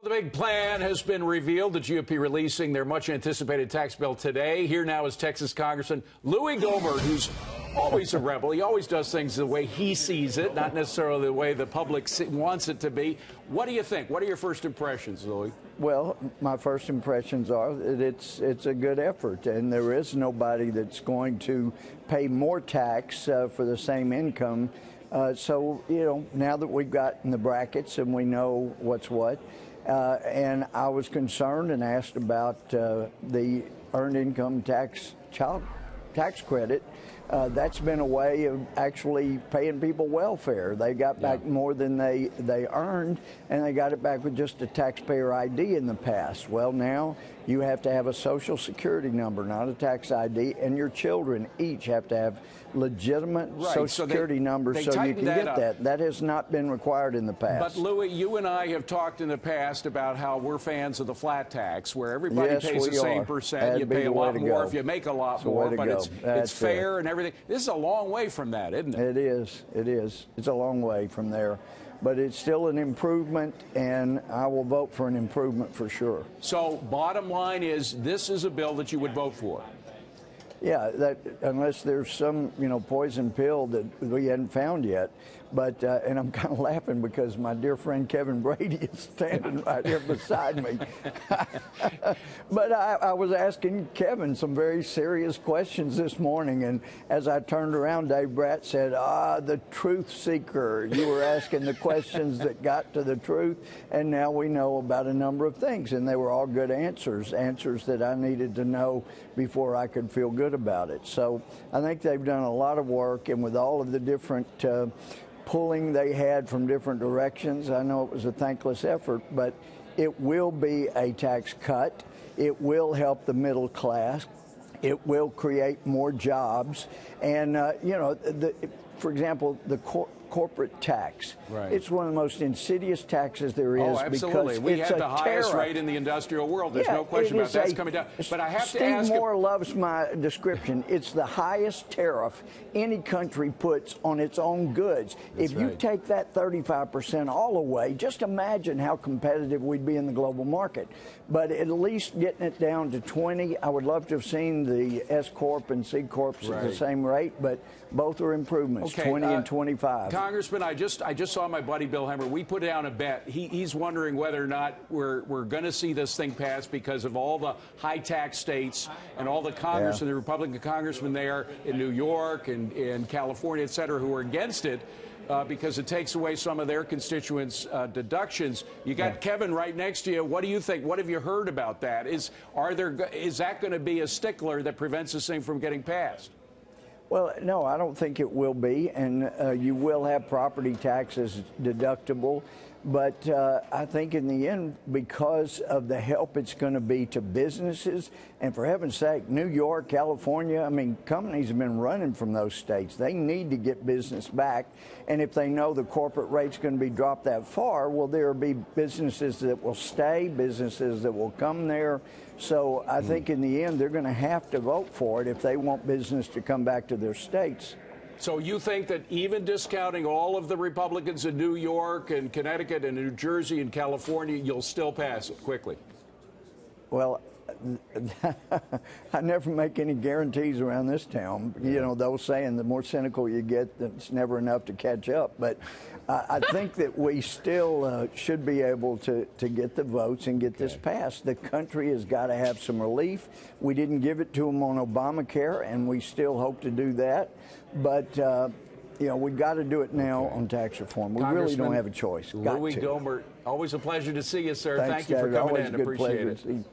The big plan has been revealed. The GOP releasing their much-anticipated tax bill today. Here now is Texas Congressman Louie Gohmert, who's always a rebel. He always does things the way he sees it, not necessarily the way the public wants it to be. What do you think? What are your first impressions, Louie? Well, my first impressions are that it's a good effort, and there is nobody that's going to pay more tax for the same income. So, you know, now that we've gotten the brackets and we know what's what, and I was concerned and asked about the earned income child tax credit. That's been a way of actually paying people welfare. They got back more than they earned, and they got it back with just a taxpayer ID in the past. Well, now you have to have a Social Security number, not a tax ID, and your children each have to have legitimate Social Security numbers so you can get that. That has not been required in the past. But, Louie, you and I have talked in the past about how we're fans of the flat tax, where everybody pays the same percent. You pay a lot more if you make a lot more, but it's fair and everything. This is a long way from that, isn't it? It is. It is. It's a long way from there. But it's still an improvement, and I will vote for an improvement for sure. So bottom line is, this is a bill that you would vote for? Yeah, that unless there's some, poison pill that we hadn't found yet. But, and I'm kind of laughing because my dear friend Kevin Brady is standing right here beside me. But I was asking Kevin some very serious questions this morning, and as I turned around, Dave Bratt said, the truth seeker. You were asking the questions that got to the truth, and now we know about a number of things, and they were all good answers that I needed to know before I could feel good about it. So I think they've done a lot of work, and with all of the different pulling they had from different directions, I know it was a thankless effort, but it will be a tax cut. It will help the middle class. It will create more jobs. And, for example, the corporate tax. Right. It's one of the most insidious taxes there is. Oh, absolutely. We have the highest rate in the industrial world. There's no question about that's coming down. But I have to ask. Steve Moore loves my description. It's the highest tariff any country puts on its own goods. If you take that 35% all away, just imagine how competitive we'd be in the global market. But at least getting it down to 20, I would love to have seen the S Corp and C Corps at the same rate, but both are improvements, 20 and 25. Congressman, I just saw my buddy Bill Hemmer. We put down a bet. He's wondering whether or not we're going to see this thing pass because of all the high tax states and all the Congress and the Republican congressmen there in New York and in California, et cetera, who are against it. Because it takes away some of their constituents' deductions. You got Kevin right next to you. What do you think? What have you heard about that? Is that going to be a stickler that prevents this thing from getting passed? Well, no, I don't think it will be, and you will have property taxes deductible. But I think in the end, because of the help it's going to be to businesses, and for heaven's sake, New York, California, I mean, companies have been running from those states. They need to get business back. And if they know the corporate rate's going to be dropped that far, well, there will be businesses that will stay, businesses that will come there. So I think in the end, they're going to have to vote for it if they want business to come back to their states. So you think that even discounting all of the Republicans in New York and Connecticut and New Jersey and California, you'll still pass it quickly? Well, I never make any guarantees around this town. You know, those saying the more cynical you get, it's never enough to catch up. But I think that we still should be able to get the votes and get this passed. The country has got to have some relief. We didn't give it to them on Obamacare, and we still hope to do that. But we've got to do it now on tax reform. We really don't have a choice. Louie Gohmert, always a pleasure to see you, sir. Thank you for coming in. Appreciate it.